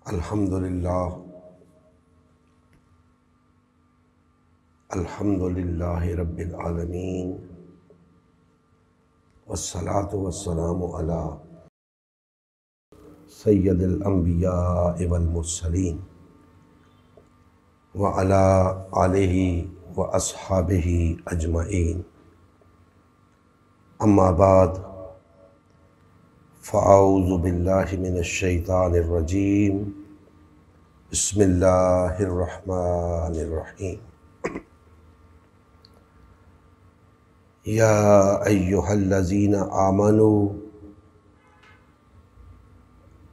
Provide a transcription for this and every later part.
الحمدللہ رب العالمین والصلاة والسلام علی سید الانبیاء والمرسلین وعلی آلہ واصحابہ اجمعین، اما بعد فاعوذ باللہ من الشیطان الرجیم، بسم اللہ الرحمن الرحیم۔ یا ایہا الذین آمنوا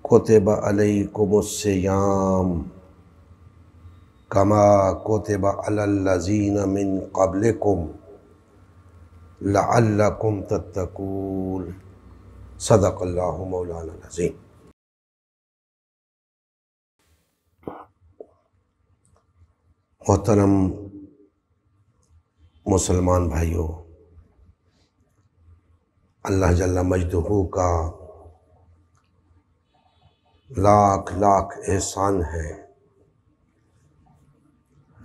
کتب علیکم الصیام کما کتب علی الذین من قبلکم لعلکم تتقون، صدق اللہ مولانا العظیم۔ محترم مسلمان بھائیوں، اللہ جل مجدہ کا لاکھ لاکھ احسان ہے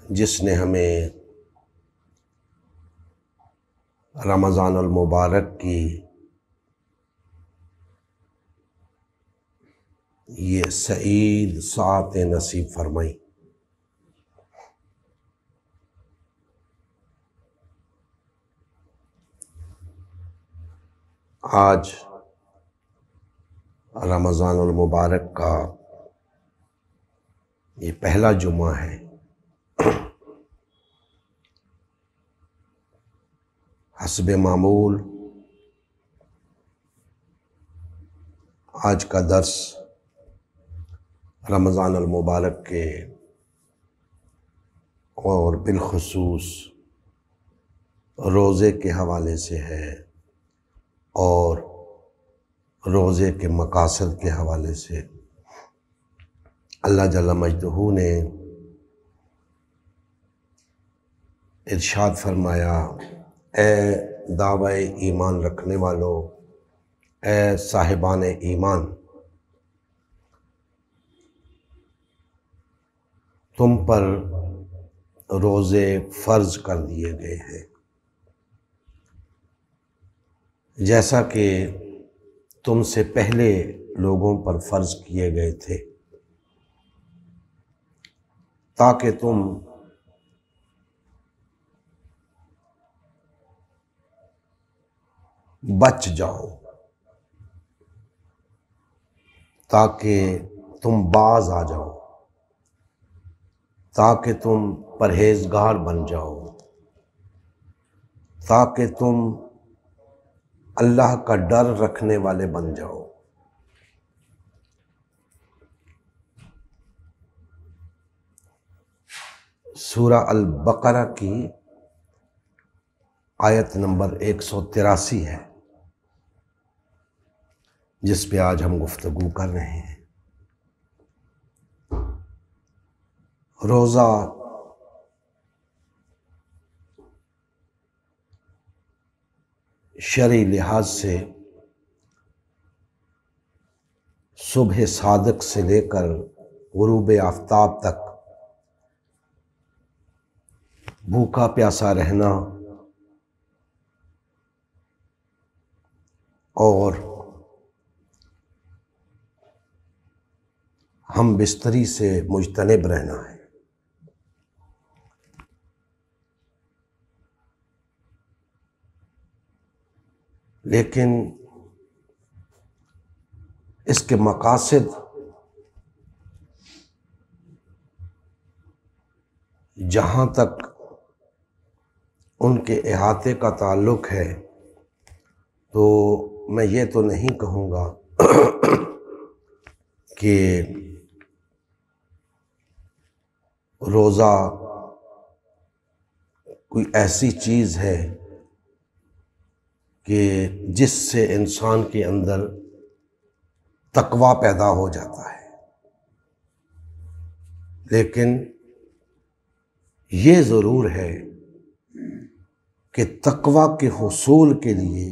جس نے ہمیں رمضان المبارک کی یہ سعید ساعت نصیب فرمائی۔ آج رمضان المبارک کا یہ پہلا جمعہ ہے۔ حسب معمول آج کا درس رمضان المبارک کے اور بالخصوص روزے کے حوالے سے ہے اور روزے کے مقاصد کے حوالے سے۔ اللہ جل مجدہ نے ارشاد فرمایا، اے دعوی ایمان رکھنے والوں، اے صاحبان ایمان، تم پر روزے فرض کر دیے گئے ہیں جیسا کہ تم سے پہلے لوگوں پر فرض کیے گئے تھے، تاکہ تم بچ جاؤ، تاکہ تم باز آ جاؤ، تاکہ تم پرہیزگار بن جاؤ، تاکہ تم اللہ کا ڈر رکھنے والے بن جاؤ۔ سورہ البقرہ کی آیت نمبر 183 ہے جس پہ آج ہم گفتگو کر رہے ہیں۔ روزہ شرعی لحاظ سے صبح صادق سے لے کر غروب آفتاب تک بھوکا پیاسا رہنا اور ہم بستری سے مجتنب رہنا ہے۔ لیکن اس کے مقاصد جہاں تک ان کے احاطے کا تعلق ہے تو میں یہ تو نہیں کہوں گا کہ روزہ کوئی ایسی چیز ہے کہ جس سے انسان کے اندر تقویٰ پیدا ہو جاتا ہے، لیکن یہ ضرور ہے کہ تقویٰ کے حصول کے لیے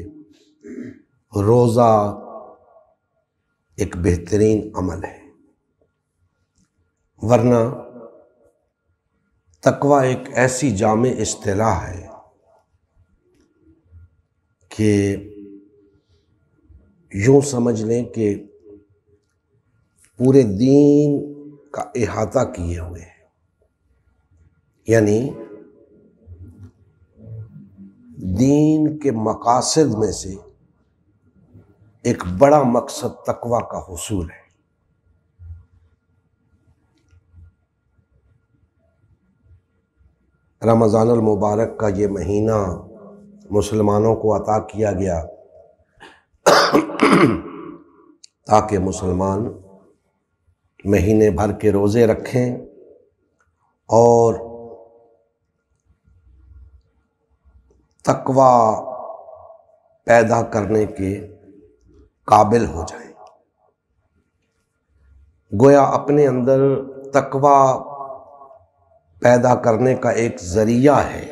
روزہ ایک بہترین عمل ہے۔ ورنہ تقوی ایک ایسی جامع اصطلاح ہے کہ یوں سمجھ لیں کہ پورے دین کا احاطہ کیے ہوئے ہے، یعنی دین کے مقاصد میں سے ایک بڑا مقصد تقوی کا حصول ہے۔ رمضان المبارک کا یہ مہینہ مسلمانوں کو عطا کیا گیا تاکہ مسلمان مہینے بھر کے روزے رکھیں اور تقوی پیدا کرنے کے قابل ہو جائیں۔ گویا اپنے اندر تقوی پیدا کرنے کا ایک ذریعہ ہے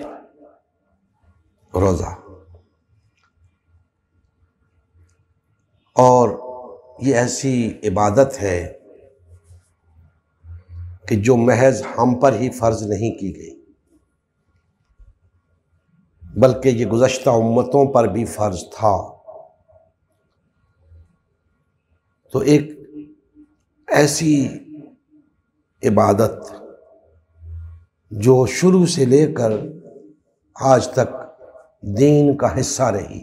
روزہ، اور یہ ایسی عبادت ہے کہ جو محض ہم پر ہی فرض نہیں کی گئی بلکہ یہ گزشتہ امتوں پر بھی فرض تھا۔ تو ایک ایسی عبادت جو شروع سے لے کر آج تک دین کا حصہ رہی،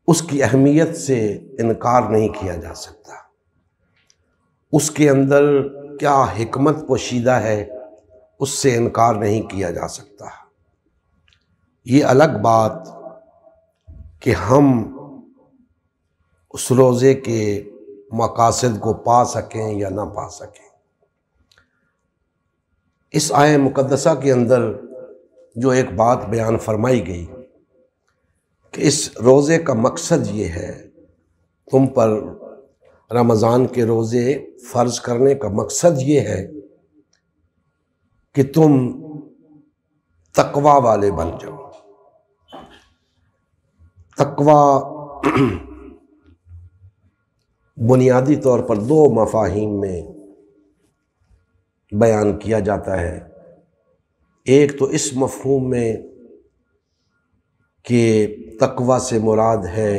اس کی اہمیت سے انکار نہیں کیا جا سکتا۔ اس کے اندر کیا حکمت پوشیدہ ہے اس سے انکار نہیں کیا جا سکتا۔ یہ الگ بات کہ ہم اس روزے کے مقاصد کو پا سکیں یا نہ پا سکیں۔ اس آیہ مقدسہ کے اندر جو ایک بات بیان فرمائی گئی کہ اس روزے کا مقصد یہ ہے، تم پر رمضان کے روزے فرض کرنے کا مقصد یہ ہے کہ تم تقوی والے بن جاؤ۔ تقوی بنیادی طور پر دو مفاہیم میں بیان کیا جاتا ہے۔ ایک تو اس مفہوم میں کہ تقوی سے مراد ہے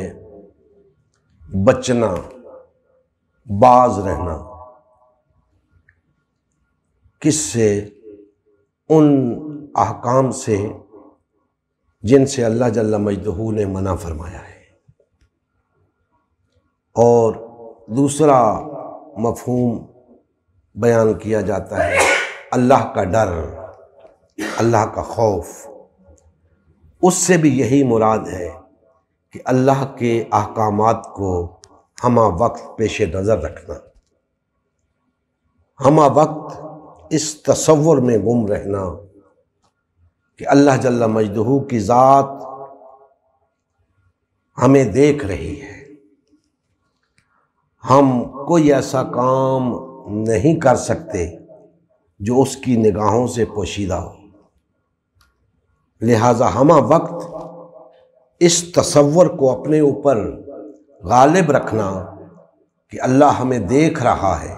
بچنا، باز رہنا، کس سے؟ ان احکام سے جن سے اللہ جل مجدہ نے منع فرمایا ہے۔ اور دوسرا مفہوم بیان کیا جاتا ہے اللہ کا ڈر، اللہ کا خوف۔ اس سے بھی یہی مراد ہے کہ اللہ کے احکامات کو ہمہ وقت پیش نظر رکھنا، ہمہ وقت اس تصور میں گم رہنا کہ اللہ جل مجدہ کی ذات ہمیں دیکھ رہی ہے، ہم کوئی ایسا کام نہیں کر سکتے جو اس کی نگاہوں سے پوشیدہ ہو، لہٰذا ہمہ وقت اس تصور کو اپنے اوپر غالب رکھنا کہ اللہ ہمیں دیکھ رہا ہے،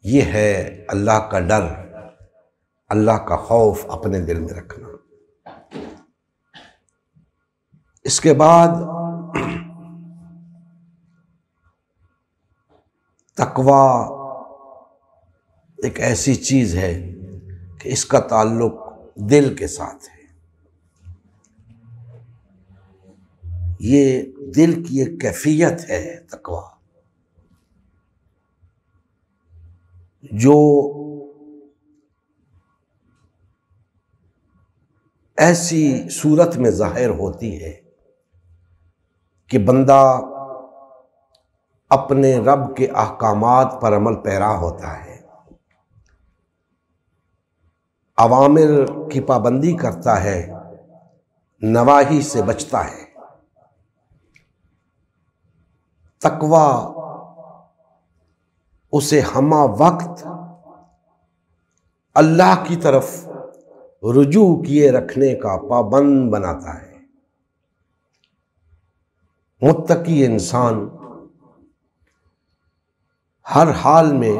یہ ہے اللہ کا ڈر، اللہ کا خوف اپنے دل میں رکھنا۔ اس کے بعد تقوی ایک ایسی چیز ہے کہ اس کا تعلق دل کے ساتھ ہے۔ یہ دل کی ایک کیفیت ہے تقوی، جو ایسی صورت میں ظاہر ہوتی ہے کہ بندہ اپنے رب کے احکامات پر عمل پیرا ہوتا ہے، اوامر کی پابندی کرتا ہے، نواہی سے بچتا ہے۔ تقوی اسے ہمہ وقت اللہ کی طرف رجوع کیے رکھنے کا پابند بناتا ہے۔ متقی انسان ہر حال میں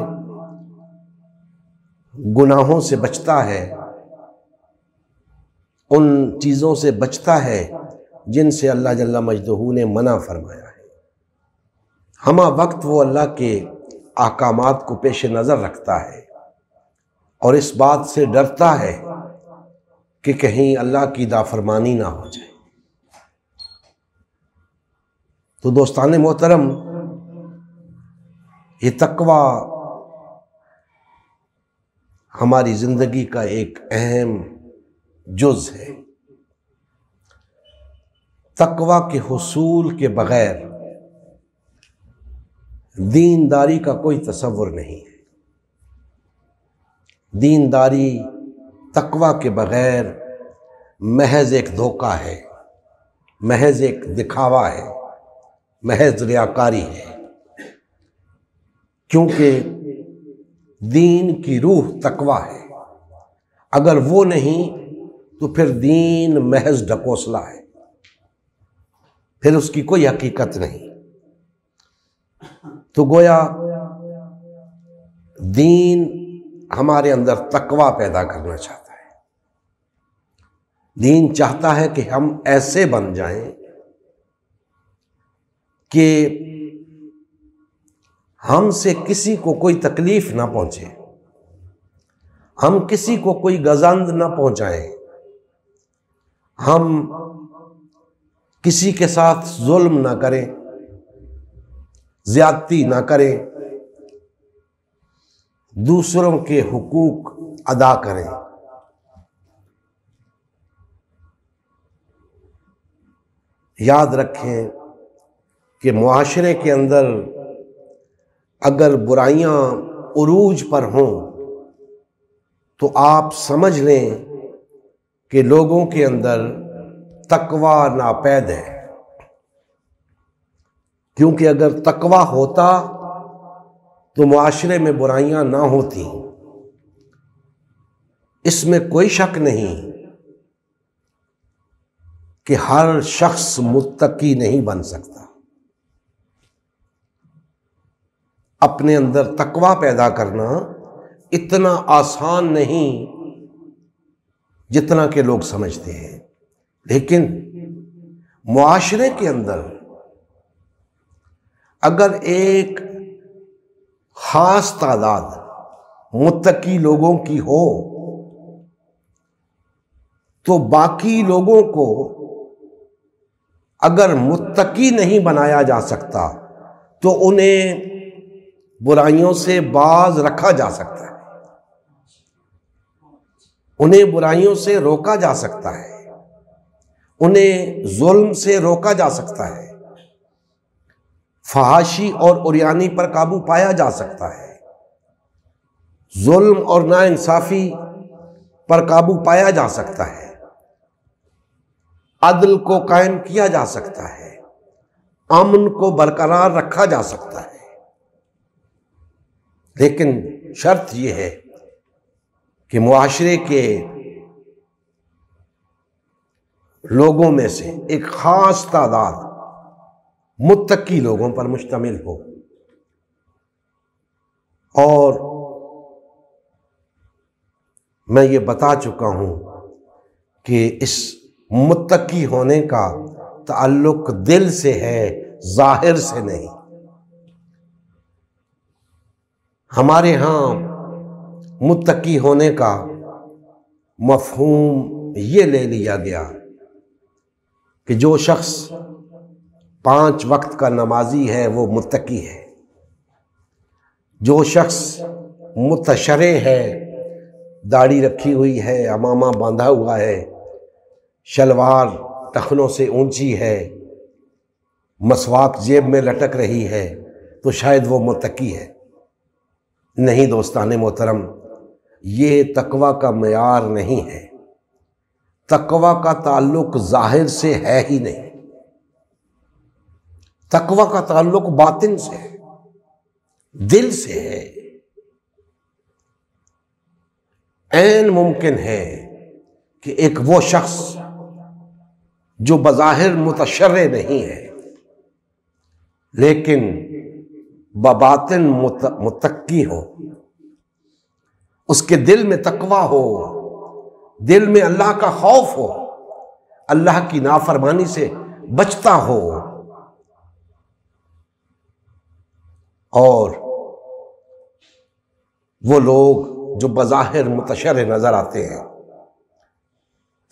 گناہوں سے بچتا ہے، ان چیزوں سے بچتا ہے جن سے اللہ جل مجدہ نے منع فرمایا ہے، ہمہ وقت وہ اللہ کے احکامات کو پیش نظر رکھتا ہے اور اس بات سے ڈرتا ہے کہ کہیں اللہ کی نافرمانی نہ ہو جائے۔ تو دوستان محترم، یہ تقوی ہماری زندگی کا ایک اہم جز ہے۔ تقوی کے حصول کے بغیر دینداری کا کوئی تصور نہیں ہے۔ دینداری تقوی کے بغیر محض ایک دھوکہ ہے، محض ایک دکھاوا ہے، محض ریاکاری ہے، کیونکہ دین کی روح تقوی ہے۔ اگر وہ نہیں تو پھر دین محض ڈھکوسلا ہے، پھر اس کی کوئی حقیقت نہیں۔ تو گویا دین ہمارے اندر تقوی پیدا کرنا چاہتا ہے۔ دین چاہتا ہے کہ ہم ایسے بن جائیں کہ ہم سے کسی کو کوئی تکلیف نہ پہنچے، ہم کسی کو کوئی گزند نہ پہنچائیں، ہم کسی کے ساتھ ظلم نہ کریں، زیادتی نہ کریں، دوسروں کے حقوق ادا کریں۔ یاد رکھیں کہ معاشرے کے اندر اگر برائیاں عروج پر ہوں تو آپ سمجھ لیں کہ لوگوں کے اندر تقوی ناپید ہے، کیونکہ اگر تقوی ہوتا تو معاشرے میں برائیاں نہ ہوتی۔ اس میں کوئی شک نہیں کہ ہر شخص متقی نہیں بن سکتا۔ اپنے اندر تقوی پیدا کرنا اتنا آسان نہیں جتنا کہ لوگ سمجھتے ہیں، لیکن معاشرے کے اندر اگر ایک خاص تعداد متقی لوگوں کی ہو تو باقی لوگوں کو اگر متقی نہیں بنایا جا سکتا تو انہیں برائیوں سے باز رکھا جا سکتا ہے، انہیں برائیوں سے روکا جا سکتا ہے، انہیں ظلم سے روکا جا سکتا ہے، فحاشی اور عریانی پر قابو پایا جا سکتا ہے، ظلم اور ناانصافی پر قابو پایا جا سکتا ہے، عدل کو قائم کیا جا سکتا ہے، امن کو برقرار رکھا جا سکتا ہے۔ لیکن شرط یہ ہے کہ معاشرے کے لوگوں میں سے ایک خاص تعداد متقی لوگوں پر مشتمل ہو، اور میں یہ بتا چکا ہوں کہ اس متقی ہونے کا تعلق دل سے ہے، ظاہر سے نہیں۔ ہمارے ہاں متقی ہونے کا مفہوم یہ لے لیا گیا کہ جو شخص 5 وقت کا نمازی ہے وہ متقی ہے، جو شخص متشرع ہے، داڑھی رکھی ہوئی ہے، عمامہ باندھا ہوا ہے، شلوار ٹخنوں سے اونچی ہے، مسواک جیب میں لٹک رہی ہے، تو شاید وہ متقی ہے۔ نہیں دوستان محترم، یہ تقوی کا معیار نہیں ہے۔ تقوی کا تعلق ظاہر سے ہے ہی نہیں، تقوی کا تعلق باطن سے ہے، دل سے ہے۔ عین ممکن ہے کہ ایک وہ شخص جو بظاہر متشرع نہیں ہے لیکن بباطن متقی ہو، اس کے دل میں تقویٰ ہو، دل میں اللہ کا خوف ہو، اللہ کی نافرمانی سے بچتا ہو، اور وہ لوگ جو بظاہر متشرع نظر آتے ہیں،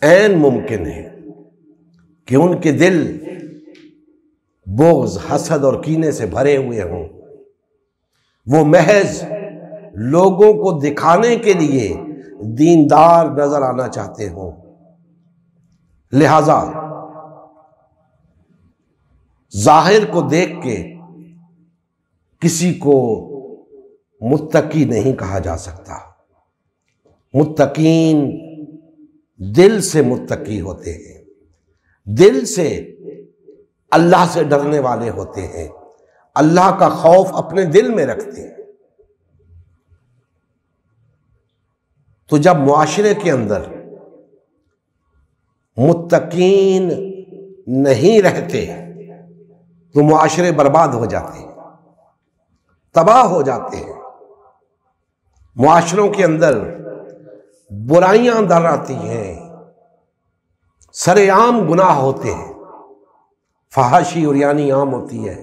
عین ممکن ہے کہ ان کے دل بغض، حسد اور کینے سے بھرے ہوئے ہوں، وہ محض لوگوں کو دکھانے کے لیے دیندار نظر آنا چاہتے ہوں، لہذا ظاہر کو دیکھ کے کسی کو متقی نہیں کہا جا سکتا۔ متقین دل سے متقی ہوتے ہیں، دل سے اللہ سے ڈرنے والے ہوتے ہیں، اللہ کا خوف اپنے دل میں رکھتے ہیں۔ تو جب معاشرے کے اندر متقین نہیں رہتے تو معاشرے برباد ہو جاتے ہیں، تباہ ہو جاتے ہیں، معاشروں کے اندر برائیاں در آتی ہیں، سر عام گناہ ہوتے ہیں، فحاشی عریانی عام ہوتی ہے،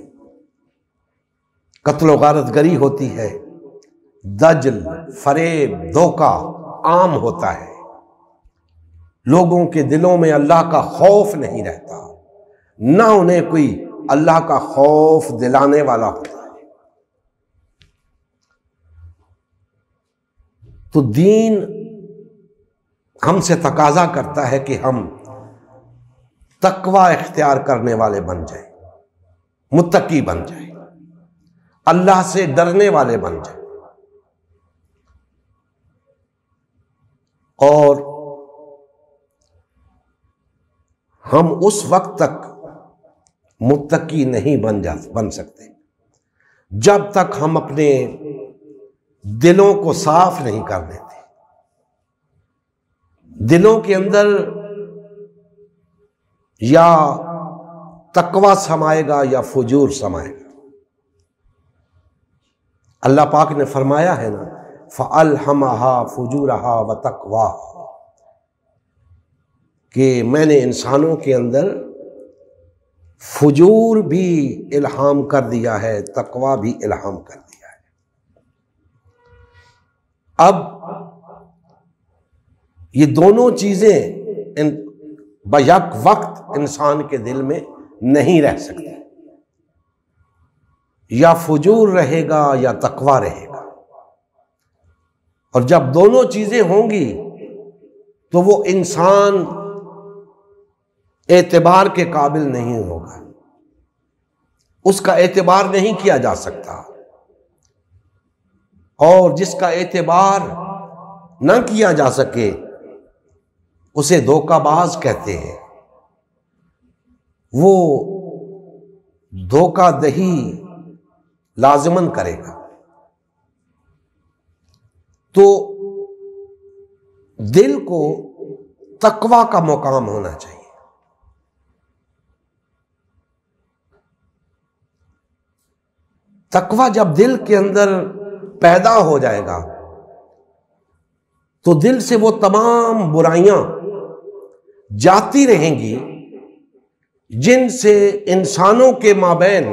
قتل و غارت گری ہوتی ہے، دجل، فریب، دھوکہ عام ہوتا ہے، لوگوں کے دلوں میں اللہ کا خوف نہیں رہتا، نہ انہیں کوئی اللہ کا خوف دلانے والا ہوتا ہے۔ تو دین ہم سے تقاضا کرتا ہے کہ ہم تقوی اختیار کرنے والے بن جائیں، متقی بن جائیں، اللہ سے ڈرنے والے بن جائیں، اور ہم اس وقت تک متقی نہیں بن سکتے جب تک ہم اپنے دلوں کو صاف نہیں کر لیتے، دلوں کے اندر یا تقوی سمائے گا یا فجور سمائے گا۔ اللہ پاک نے فرمایا ہے نا، فَأَلْهَمَهَا فُجُورَهَا وَتَقْوَاهَا، کہ میں نے انسانوں کے اندر فجور بھی الہام کر دیا ہے، تقوی بھی الہام کر دیا ہے۔ اب یہ دونوں چیزیں بیک وقت انسان کے دل میں نہیں رہ سکتی، یا فجور رہے گا یا تقوی رہے گا، اور جب دونوں چیزیں ہوں گی تو وہ انسان اعتبار کے قابل نہیں ہوگا، اس کا اعتبار نہیں کیا جا سکتا، اور جس کا اعتبار نہ کیا جا سکے اسے دھوکہ باز کہتے ہیں۔ وہ دھوکہ دہی لازماً کرے گا۔ تو دل کو تقوی کا مقام ہونا چاہیے۔ تقوی جب دل کے اندر پیدا ہو جائے گا تو دل سے وہ تمام برائیاں جاتی رہیں گی جن سے انسانوں کے مابین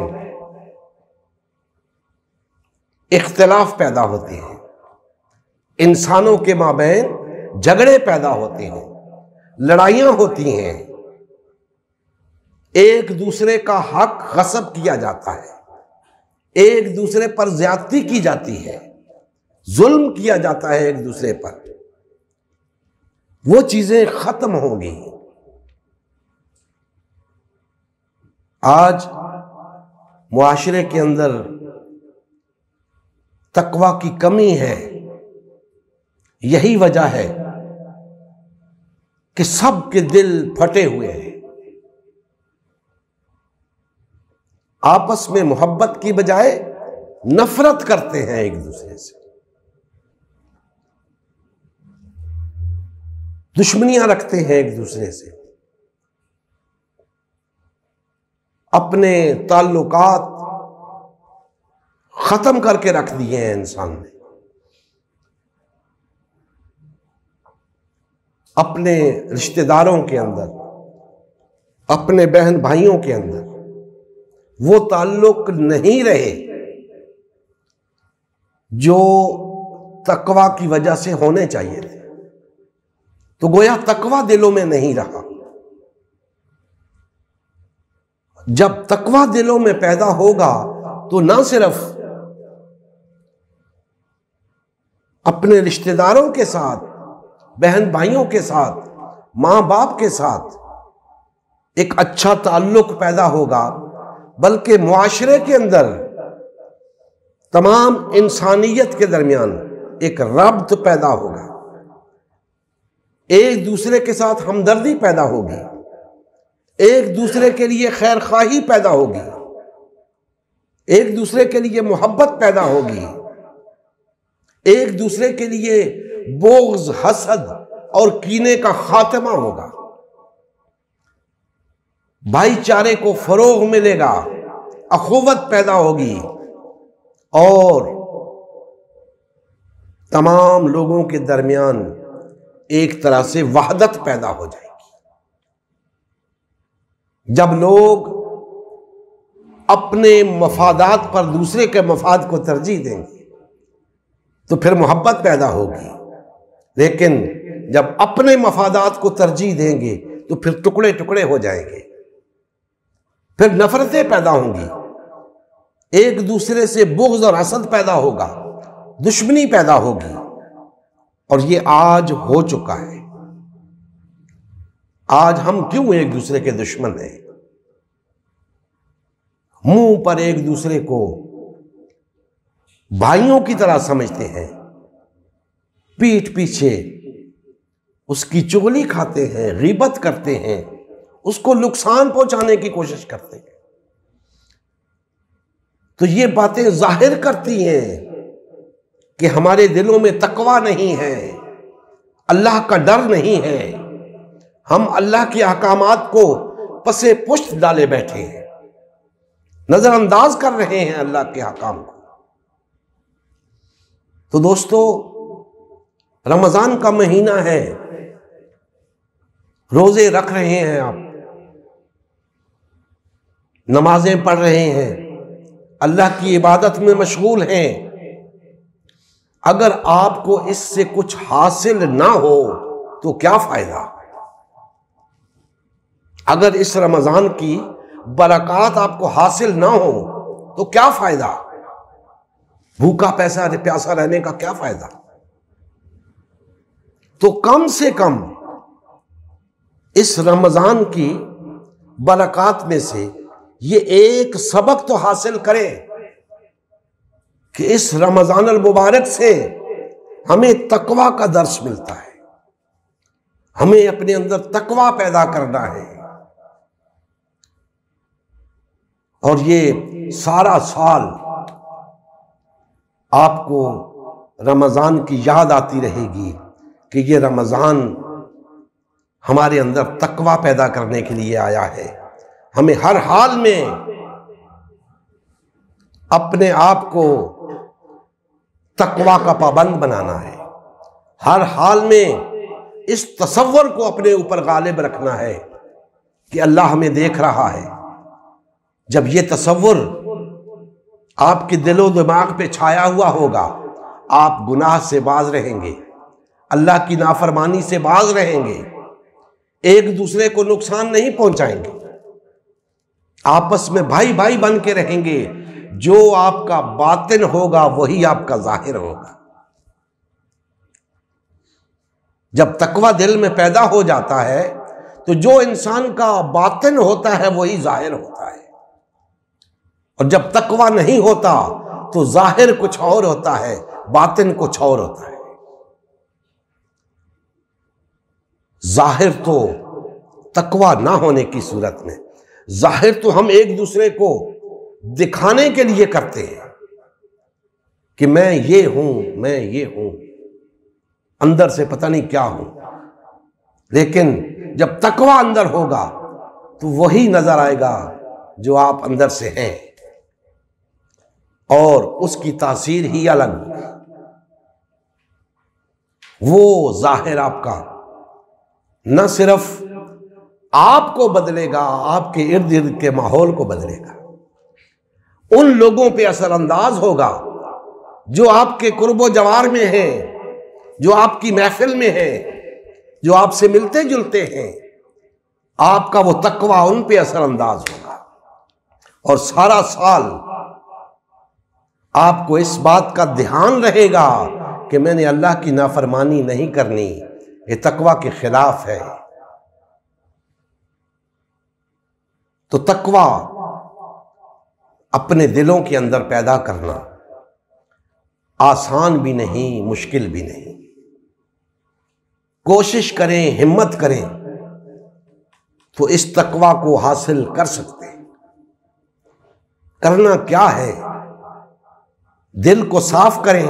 اختلاف پیدا ہوتے ہیں، انسانوں کے مابین جھگڑے پیدا ہوتے ہیں، لڑائیاں ہوتی ہیں، ایک دوسرے کا حق غصب کیا جاتا ہے، ایک دوسرے پر زیادتی کی جاتی ہے، ظلم کیا جاتا ہے ایک دوسرے پر۔ وہ چیزیں ختم ہوں گی۔ آج معاشرے کے اندر تقوی کی کمی ہے، یہی وجہ ہے کہ سب کے دل پھٹے ہوئے ہیں، آپس میں محبت کی بجائے نفرت کرتے ہیں ایک دوسرے سے، دشمنیاں رکھتے ہیں ایک دوسرے سے، اپنے تعلقات ختم کر کے رکھ دیے ہیں انسان نے۔ اپنے رشتہ داروں کے اندر، اپنے بہن بھائیوں کے اندر وہ تعلق نہیں رہے جو تقویٰ کی وجہ سے ہونے چاہیے تھے، تو گویا تقویٰ دلوں میں نہیں رہا۔ جب تقویٰ دلوں میں پیدا ہوگا تو نہ صرف اپنے رشتہ داروں کے ساتھ، بہن بھائیوں کے ساتھ، ماں باپ کے ساتھ ایک اچھا تعلق پیدا ہوگا، بلکہ معاشرے کے اندر تمام انسانیت کے درمیان ایک ربط پیدا ہوگا، ایک دوسرے کے ساتھ ہمدردی پیدا ہوگی، ایک دوسرے کے لیے خیر خواہی پیدا ہوگی، ایک دوسرے کے لیے محبت پیدا ہوگی، ایک دوسرے کے لیے بغض، حسد اور کینے کا خاتمہ ہوگا، بھائی چارے کو فروغ ملے گا، اخوت پیدا ہوگی، اور تمام لوگوں کے درمیان ایک طرح سے وحدت پیدا ہو جائے گی۔ جب لوگ اپنے مفادات پر دوسرے کے مفاد کو ترجیح دیں گے تو پھر محبت پیدا ہوگی، لیکن جب اپنے مفادات کو ترجیح دیں گے تو پھر ٹکڑے ٹکڑے ہو جائیں گے، پھر نفرتیں پیدا ہوں گی، ایک دوسرے سے بغض اور حسد پیدا ہوگا، دشمنی پیدا ہوگی، اور یہ آج ہو چکا ہے۔ آج ہم کیوں ایک دوسرے کے دشمن ہیں؟ منہ پر ایک دوسرے کو بھائیوں کی طرح سمجھتے ہیں، پیٹھ پیچھے اس کی چغلی کھاتے ہیں، غیبت کرتے ہیں، اس کو نقصان پہنچانے کی کوشش کرتے ہیں۔ تو یہ باتیں ظاہر کرتی ہیں کہ ہمارے دلوں میں تقویٰ نہیں ہے، اللہ کا ڈر نہیں ہے، ہم اللہ کے احکامات کو پسے پشت ڈالے بیٹھے ہیں، نظر انداز کر رہے ہیں اللہ کے احکام کو۔ تو دوستو، رمضان کا مہینہ ہے، روزے رکھ رہے ہیں آپ، نمازیں پڑھ رہے ہیں، اللہ کی عبادت میں مشغول ہیں، اگر آپ کو اس سے کچھ حاصل نہ ہو تو کیا فائدہ؟ اگر اس رمضان کی برکات آپ کو حاصل نہ ہو تو کیا فائدہ؟ بھوکا پیاسا رہنے کا کیا فائدہ؟ تو کم سے کم اس رمضان کی برکات میں سے یہ ایک سبق تو حاصل کریں کہ اس رمضان المبارک سے ہمیں تقویٰ کا درس ملتا ہے، ہمیں اپنے اندر تقویٰ پیدا کرنا ہے، اور یہ سارا سال آپ کو رمضان کی یاد آتی رہے گی کہ یہ رمضان ہمارے اندر تقویٰ پیدا کرنے کے لیے آیا ہے۔ ہمیں ہر حال میں اپنے آپ کو تقویٰ کا پابند بنانا ہے، ہر حال میں اس تصور کو اپنے اوپر غالب رکھنا ہے کہ اللہ ہمیں دیکھ رہا ہے۔ جب یہ تصور آپ کے دل و دماغ پہ چھایا ہوا ہوگا، آپ گناہ سے باز رہیں گے، اللہ کی نافرمانی سے باز رہیں گے، ایک دوسرے کو نقصان نہیں پہنچائیں گے، آپس میں بھائی بھائی بن کے رہیں گے۔ جو آپ کا باطن ہوگا وہی آپ کا ظاہر ہوگا۔ جب تقویٰ دل میں پیدا ہو جاتا ہے تو جو انسان کا باطن ہوتا ہے وہی ظاہر ہوتا ہے، اور جب تقویٰ نہیں ہوتا تو ظاہر کچھ اور ہوتا ہے، باطن کچھ اور ہوتا ہے۔ ظاہر تو تقویٰ نہ ہونے کی صورت میں، ظاہر تو ہم ایک دوسرے کو دکھانے کے لیے کرتے ہیں کہ میں یہ ہوں، میں یہ ہوں، اندر سے پتہ نہیں کیا ہوں، لیکن جب تقویٰ اندر ہوگا تو وہی نظر آئے گا جو آپ اندر سے ہیں، اور اس کی تاثیر ہی الگ، وہ ظاہر آپ کا نہ صرف آپ کو بدلے گا، آپ کے ارد گرد کے ماحول کو بدلے گا، ان لوگوں پہ اثر انداز ہوگا جو آپ کے قرب و جوار میں ہیں، جو آپ کی محفل میں ہیں، جو آپ سے ملتے جلتے ہیں۔ آپ کا وہ تقوی ان پہ اثر انداز ہوگا، اور سارا سال آپ کو اس بات کا دھیان رہے گا کہ میں نے اللہ کی نافرمانی نہیں کرنی، یہ تقوی کے خلاف ہے۔ تو تقوی اپنے دلوں کے اندر پیدا کرنا آسان بھی نہیں، مشکل بھی نہیں۔ کوشش کریں، ہمت کریں تو اس تقوی کو حاصل کر سکتے ہیں۔ کرنا کیا ہے؟ دل کو صاف کریں،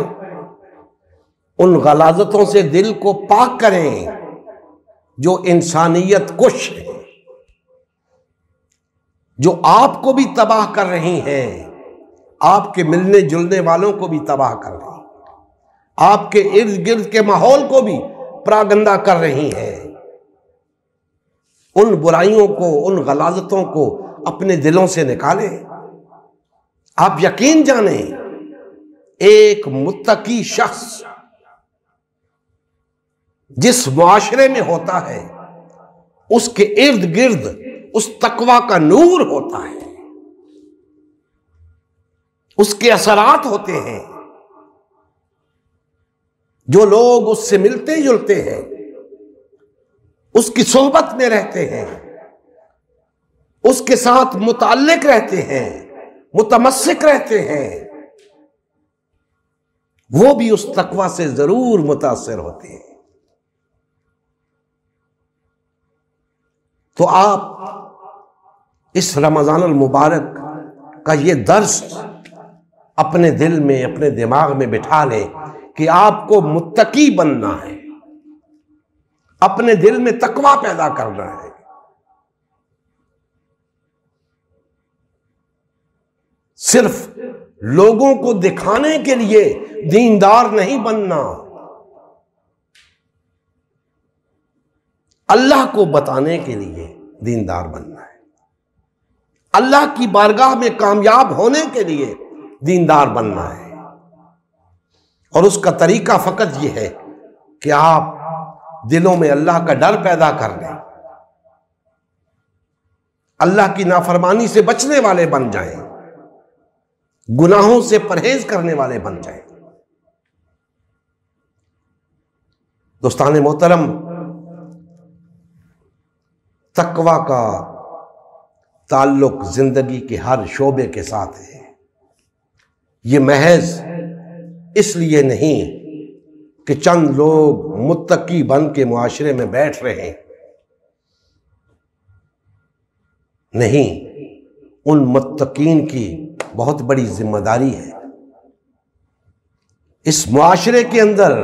ان غلاظتوں سے دل کو پاک کریں جو انسانیت کش ہیں، جو آپ کو بھی تباہ کر رہی ہیں، آپ کے ملنے جلنے والوں کو بھی تباہ کر رہی ہیں، آپ کے ارد گرد کے ماحول کو بھی پراگندہ کر رہی ہیں۔ ان برائیوں کو، ان غلاظتوں کو اپنے دلوں سے نکالیں۔ آپ یقین جانیں، ایک متقی شخص جس معاشرے میں ہوتا ہے اس کے ارد گرد اس تقوی کا نور ہوتا ہے، اس کے اثرات ہوتے ہیں۔ جو لوگ اس سے ملتے جلتے ہیں، اس کی صحبت میں رہتے ہیں، اس کے ساتھ متعلق رہتے ہیں، متمسک رہتے ہیں، وہ بھی اس تقوی سے ضرور متاثر ہوتے ہیں۔ تو آپ اس رمضان المبارک کا یہ درس اپنے دل میں، اپنے دماغ میں بٹھا لیں کہ آپ کو متقی بننا ہے، اپنے دل میں تقوی پیدا کرنا ہے۔ صرف لوگوں کو دکھانے کے لیے دیندار نہیں بننا، اللہ کو بتانے کے لیے دیندار بننا ہے، اللہ کی بارگاہ میں کامیاب ہونے کے لیے دیندار بننا ہے۔ اور اس کا طریقہ فقط یہ ہے کہ آپ دلوں میں اللہ کا ڈر پیدا کر لیں، اللہ کی نافرمانی سے بچنے والے بن جائیں، گناہوں سے پرہیز کرنے والے بن جائیں۔ دوستان محترم، تقوی کا تعلق زندگی کے ہر شعبے کے ساتھ ہے۔ یہ محض اس لیے نہیں کہ چند لوگ متقی بن کے معاشرے میں بیٹھ رہے ہیں، نہیں، ان متقین کی بہت بڑی ذمہ داری ہے۔ اس معاشرے کے اندر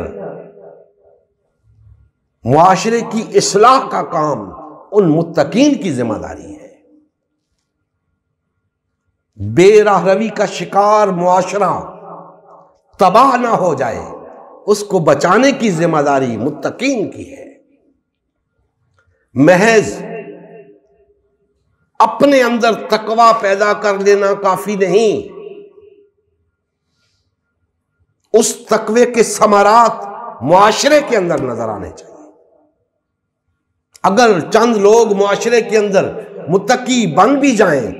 معاشرے کی اصلاح کا کام ان متقین کی ذمہ داری ہے۔ بے راہ روی کا شکار معاشرہ تباہ نہ ہو جائے، اس کو بچانے کی ذمہ داری متقین کی ہے۔ محض اپنے اندر تقوی پیدا کر لینا کافی نہیں، اس تقوی کے ثمرات معاشرے کے اندر نظر آنے چاہیے۔ اگر چند لوگ معاشرے کے اندر متقی بن بھی جائیں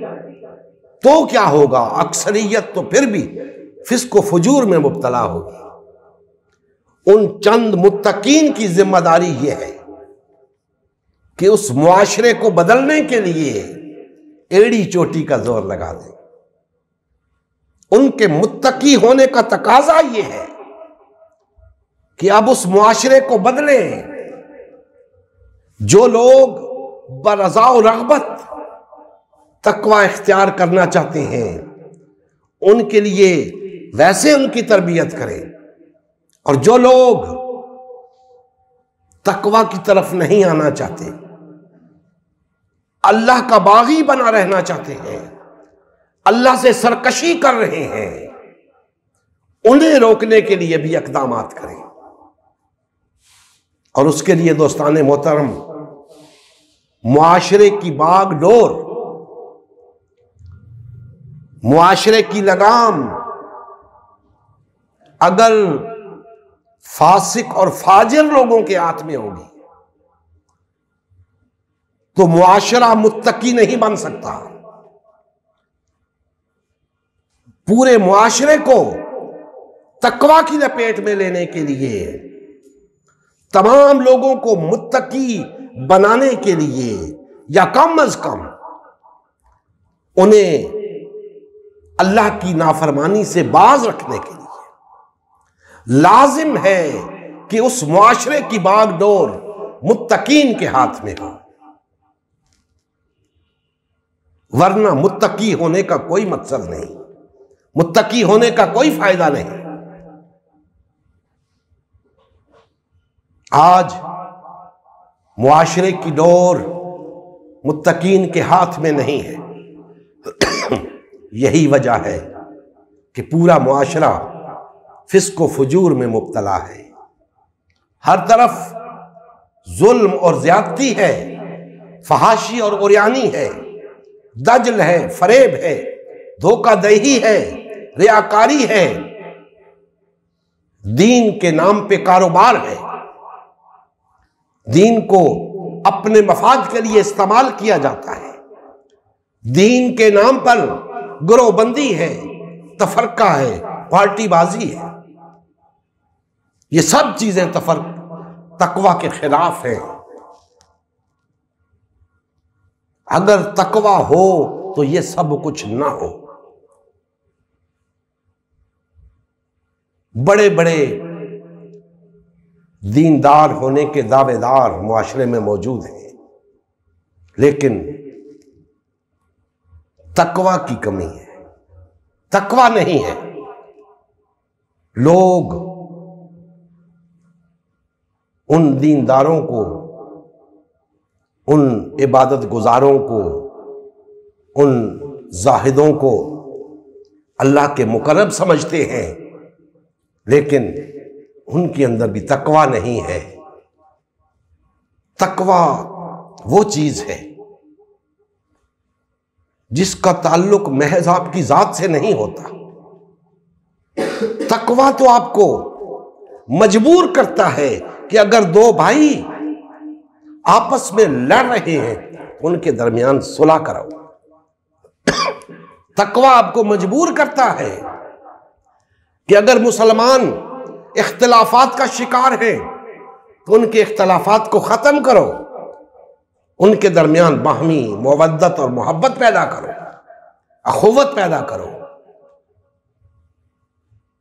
تو کیا ہوگا؟ اکثریت تو پھر بھی فسق و فجور میں مبتلا ہوگی۔ ان چند متقین کی ذمہ داری یہ ہے کہ اس معاشرے کو بدلنے کے لیے ایڑی چوٹی کا زور لگا دیں۔ ان کے متقی ہونے کا تقاضا یہ ہے کہ اب اس معاشرے کو بدلیں۔ جو لوگ برضا و رغبت تقوی اختیار کرنا چاہتے ہیں ان کے لیے ویسے ان کی تربیت کریں، اور جو لوگ تقوی کی طرف نہیں آنا چاہتے، اللہ کا باغی بنا رہنا چاہتے ہیں، اللہ سے سرکشی کر رہے ہیں، انہیں روکنے کے لیے بھی اقدامات کریں۔ اور اس کے لیے دوستان محترم، معاشرے کی باغ ڈور، معاشرے کی لگام اگر فاسق اور فاجر لوگوں کے ہاتھ میں ہوگی تو معاشرہ متقی نہیں بن سکتا۔ پورے معاشرے کو تقویٰ کی لپیٹ میں لینے کے لیے، تمام لوگوں کو متقی بنانے کے لیے، یا کم از کم انہیں اللہ کی نافرمانی سے باز رکھنے کے لیے لازم ہے کہ اس معاشرے کی باغ ڈور متقین کے ہاتھ میں ہو، ورنہ متقی ہونے کا کوئی مقصد نہیں، متقی ہونے کا کوئی فائدہ نہیں۔ آج معاشرے کی ڈور متقین کے ہاتھ میں نہیں ہے۔ یہی وجہ ہے کہ پورا معاشرہ فسق و فجور میں مبتلا ہے، ہر طرف ظلم اور زیادتی ہے، فحاشی اور عریانی ہے، دجل ہے، فریب ہے، دھوکہ دہی ہے، ریاکاری ہے، دین کے نام پہ کاروبار ہے، دین کو اپنے مفاد کے لیے استعمال کیا جاتا ہے، دین کے نام پر گروہ بندی ہے، تفرقہ ہے، پارٹی بازی ہے۔ یہ سب چیزیں تقویٰ کے خلاف ہیں۔ اگر تقویٰ ہو تو یہ سب کچھ نہ ہو۔ بڑے بڑے دیندار ہونے کے دعوے دار معاشرے میں موجود ہیں، لیکن تقویٰ کی کمی ہے، تقویٰ نہیں ہے۔ لوگ ان دینداروں کو، ان عبادت گزاروں کو، ان زاہدوں کو اللہ کے مقرب سمجھتے ہیں، لیکن ان کے اندر بھی تقویٰ نہیں ہے۔ تقویٰ وہ چیز ہے جس کا تعلق محض آپ کی ذات سے نہیں ہوتا۔ تقویٰ تو آپ کو مجبور کرتا ہے کہ اگر دو بھائی آپس میں لڑ رہے ہیں ان کے درمیان صلح کرو۔ تقویٰ آپ کو مجبور کرتا ہے کہ اگر مسلمان اختلافات کا شکار ہیں تو ان کے اختلافات کو ختم کرو، ان کے درمیان باہمی مودت اور محبت پیدا کرو، اخوت پیدا کرو۔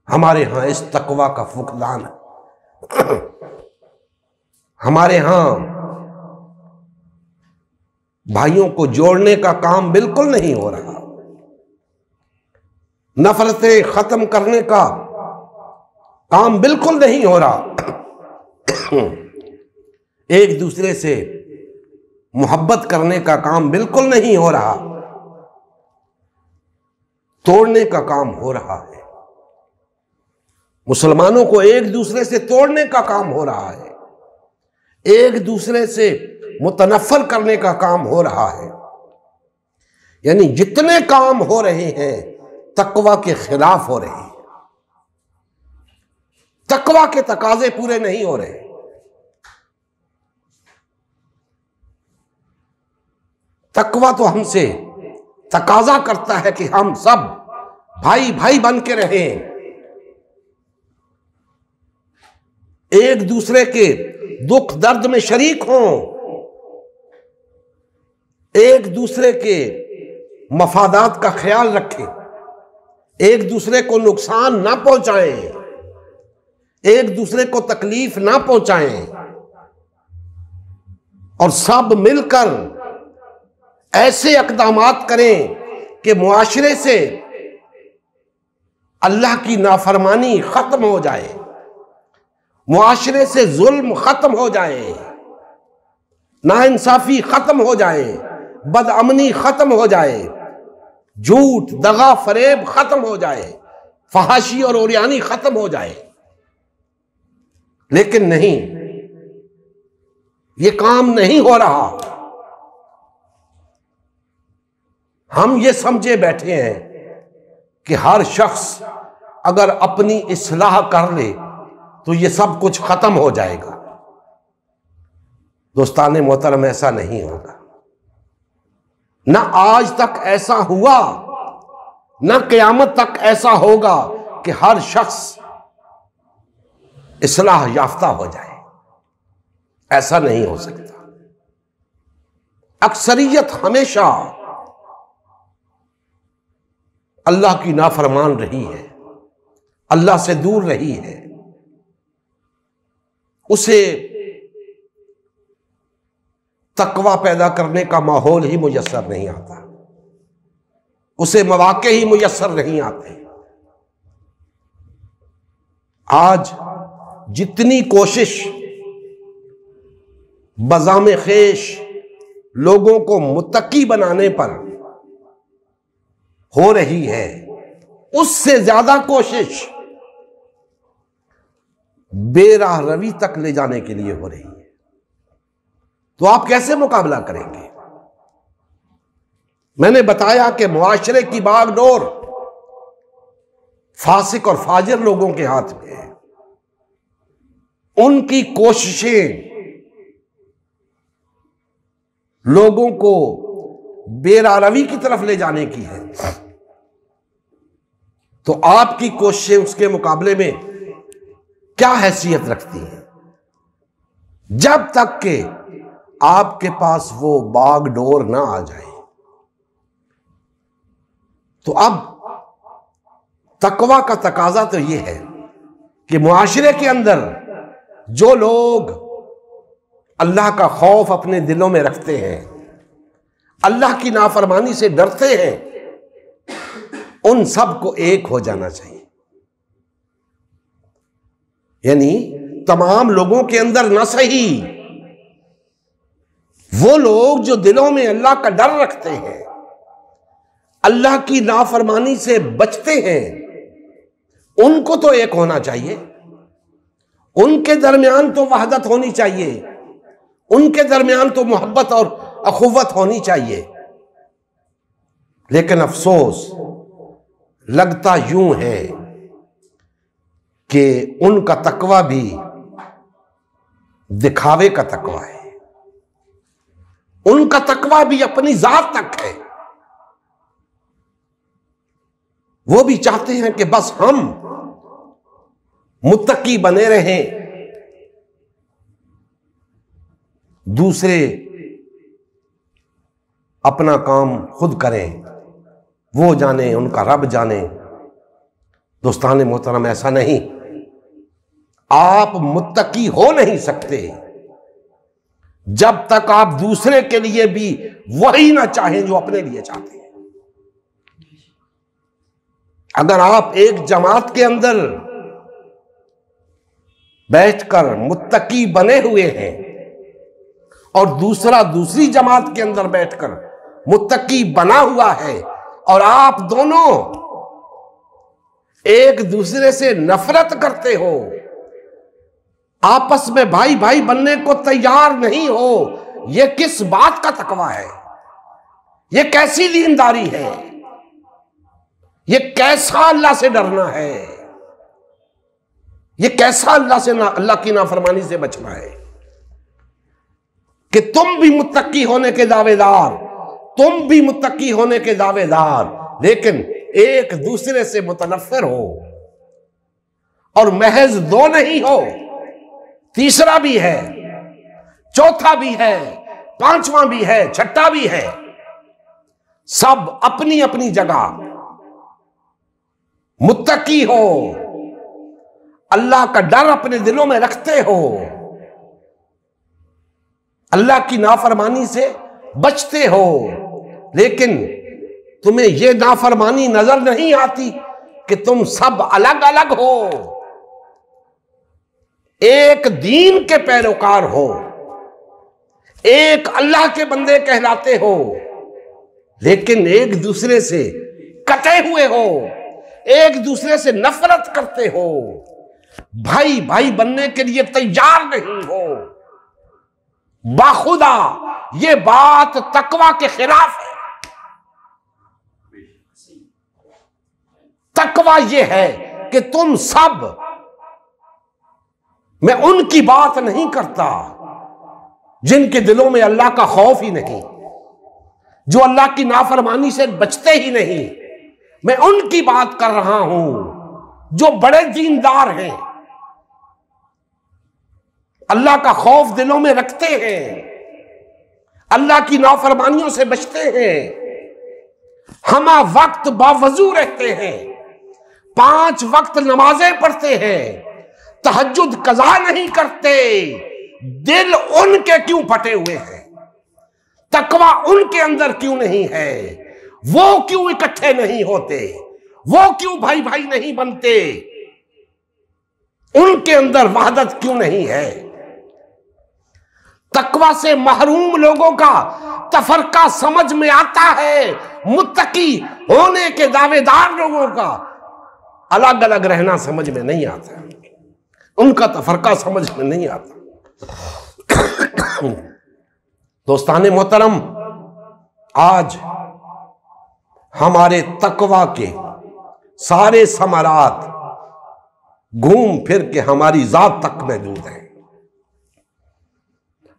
ہمارے ہاں اس تقویٰ کا فقدان ہے۔ ہمارے ہاں بھائیوں کو جوڑنے کا کام بالکل نہیں ہو رہا، نفرتیں ختم کرنے کا کام بالکل نہیں ہو رہا، ایک دوسرے سے محبت کرنے کا کام بالکل نہیں ہو رہا، توڑنے کا کام ہو رہا ہے۔ مسلمانوں کو ایک دوسرے سے توڑنے کا کام ہو رہا ہے، ایک دوسرے سے متنفر کرنے کا کام ہو رہا ہے۔ یعنی جتنے کام ہو رہے ہیں تقویٰ کے خلاف ہو رہے ہیں، تقویٰ کے تقاضے پورے نہیں ہو رہے۔ تقویٰ تو ہم سے تقاضا کرتا ہے کہ ہم سب بھائی بھائی بن کے رہیں، ایک دوسرے کے دکھ درد میں شریک ہوں، ایک دوسرے کے مفادات کا خیال رکھیں، ایک دوسرے کو نقصان نہ پہنچائیں، ایک دوسرے کو تکلیف نہ پہنچائیں، اور سب مل کر ایسے اقدامات کریں کہ معاشرے سے اللہ کی نافرمانی ختم ہو جائے، معاشرے سے ظلم ختم ہو جائے، ناانصافی ختم ہو جائے، بدامنی ختم ہو جائے، جھوٹ دغا فریب ختم ہو جائے، فحاشی اور عریانی ختم ہو جائے۔ لیکن نہیں، یہ کام نہیں ہو رہا۔ ہم یہ سمجھے بیٹھے ہیں کہ ہر شخص اگر اپنی اصلاح کر لے تو یہ سب کچھ ختم ہو جائے گا۔ دوستان محترم، ایسا نہیں ہوگا، نہ آج تک ایسا ہوا، نہ قیامت تک ایسا ہوگا کہ ہر شخص اصلاح یافتہ ہو جائے، ایسا نہیں ہو سکتا۔ اکثریت ہمیشہ اللہ کی نافرمان رہی ہے، اللہ سے دور رہی ہے، اسے تقوی پیدا کرنے کا ماحول ہی میسر نہیں آتا، اسے مواقع ہی میسر نہیں آتے۔ آج جتنی کوشش بزام خیش لوگوں کو متقی بنانے پر ہو رہی ہے، اس سے زیادہ کوشش بے راہ روی تک لے جانے کے لیے ہو رہی ہے۔ تو آپ کیسے مقابلہ کریں گے؟ میں نے بتایا کہ معاشرے کی باغ ڈور فاسق اور فاجر لوگوں کے ہاتھ میں ہے، ان کی کوششیں لوگوں کو بے راہ روی کی طرف لے جانے کی ہے، تو آپ کی کوششیں اس کے مقابلے میں کیا حیثیت رکھتی ہیں؟ جب تک کہ آپ کے پاس وہ باغ ڈور نہ آ جائے۔ تو اب تقوی کا تقاضا تو یہ ہے کہ معاشرے کے اندر جو لوگ اللہ کا خوف اپنے دلوں میں رکھتے ہیں، اللہ کی نافرمانی سے ڈرتے ہیں، ان سب کو ایک ہو جانا چاہیے۔ یعنی تمام لوگوں کے اندر نہ صحیح، وہ لوگ جو دلوں میں اللہ کا ڈر رکھتے ہیں، اللہ کی نافرمانی سے بچتے ہیں، ان کو تو ایک ہونا چاہیے، ان کے درمیان تو وحدت ہونی چاہیے، ان کے درمیان تو محبت اور اخوت ہونی چاہیے۔ لیکن افسوس لگتا یوں ہے کہ ان کا تقوی بھی دکھاوے کا تقوی ہے، ان کا تقوی بھی اپنی ذات تک ہے۔ وہ بھی چاہتے ہیں کہ بس ہم متقی بنے رہیں، دوسرے اپنا کام خود کریں، وہ جانے، ان کا رب جانے۔ دوستان محترم، ایسا نہیں، آپ متقی ہو نہیں سکتے جب تک آپ دوسرے کے لیے بھی وہی نہ چاہیں جو اپنے لیے چاہتے ہیں۔ اگر آپ ایک جماعت کے اندر بیٹھ کر متقی بنے ہوئے ہیں اور دوسرا دوسری جماعت کے اندر بیٹھ کر متقی بنا ہوا ہے، اور آپ دونوں ایک دوسرے سے نفرت کرتے ہو، آپس میں بھائی بھائی بننے کو تیار نہیں ہو، یہ کس بات کا تقوی ہے؟ یہ کیسی دینداری ہے؟ یہ کیسا اللہ سے ڈرنا ہے؟ یہ کیسا اللہ کی نافرمانی سے بچنا ہے کہ تم بھی متقی ہونے کے دعوے دار، تم بھی متقی ہونے کے دعوے دار، لیکن ایک دوسرے سے متنفر ہو، اور محض دو نہیں ہو، تیسرا بھی ہے، چوتھا بھی ہے، پانچواں بھی ہے، چھٹا بھی ہے، سب اپنی اپنی جگہ متقی ہو، اللہ کا ڈر اپنے دلوں میں رکھتے ہو، اللہ کی نافرمانی سے بچتے ہو، لیکن تمہیں یہ نافرمانی نظر نہیں آتی کہ تم سب الگ الگ ہو، ایک دین کے پیروکار ہو، ایک اللہ کے بندے کہلاتے ہو، لیکن ایک دوسرے سے کٹے ہوئے ہو، ایک دوسرے سے نفرت کرتے ہو، بھائی بھائی بننے کے لیے تیار نہیں ہو۔ باخدا یہ بات تقوی کے خلاف ہے، تقویٰ یہ ہے کہ تم سب، میں ان کی بات نہیں کرتا جن کے دلوں میں اللہ کا خوف ہی نہیں، جو اللہ کی نافرمانی سے بچتے ہی نہیں، میں ان کی بات کر رہا ہوں جو بڑے دیندار ہیں، اللہ کا خوف دلوں میں رکھتے ہیں، اللہ کی نافرمانیوں سے بچتے ہیں، ہمہ وقت باوضو رہتے ہیں، 5 وقت نمازیں پڑھتے ہیں، تہجد قضا نہیں کرتے۔ دل ان کے کیوں پھٹے ہوئے ہیں؟ تقویٰ ان کے اندر کیوں نہیں ہے؟ وہ کیوں اکٹھے نہیں ہوتے؟ وہ کیوں بھائی بھائی نہیں بنتے؟ ان کے اندر وحدت کیوں نہیں ہے؟ تقویٰ سے محروم لوگوں کا تفرقہ سمجھ میں آتا ہے، متقی ہونے کے دعوے دار لوگوں کا الگ الگ رہنا سمجھ میں نہیں آتا، ان کا تفرقہ سمجھ میں نہیں آتا۔ دوستان محترم، آج ہمارے تقویٰ کے سارے ثمرات گھوم پھر کے ہماری ذات تک محدود ہیں۔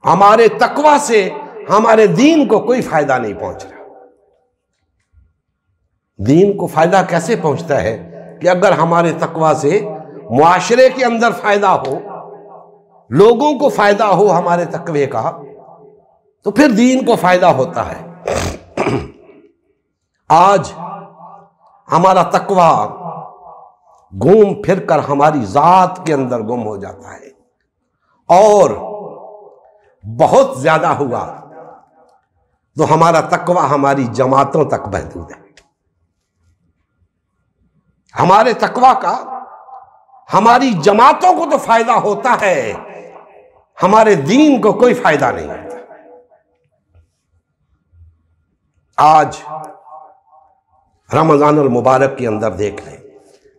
ہمارے تقویٰ سے ہمارے دین کو کوئی فائدہ نہیں پہنچ رہا۔ دین کو فائدہ کیسے پہنچتا ہے کہ اگر ہمارے تقویٰ سے معاشرے کے اندر فائدہ ہو، لوگوں کو فائدہ ہو ہمارے تقوی کا، تو پھر دین کو فائدہ ہوتا ہے۔ آج ہمارا تقویٰ گھوم پھر کر ہماری ذات کے اندر گم ہو جاتا ہے، اور بہت زیادہ ہوا تو ہمارا تقویٰ ہماری جماعتوں تک محدود ہے۔ ہمارے تقویٰ کا ہماری جماعتوں کو تو فائدہ ہوتا ہے، ہمارے دین کو کوئی فائدہ نہیں ہوتا۔ آج رمضان المبارک کے اندر دیکھ لیں،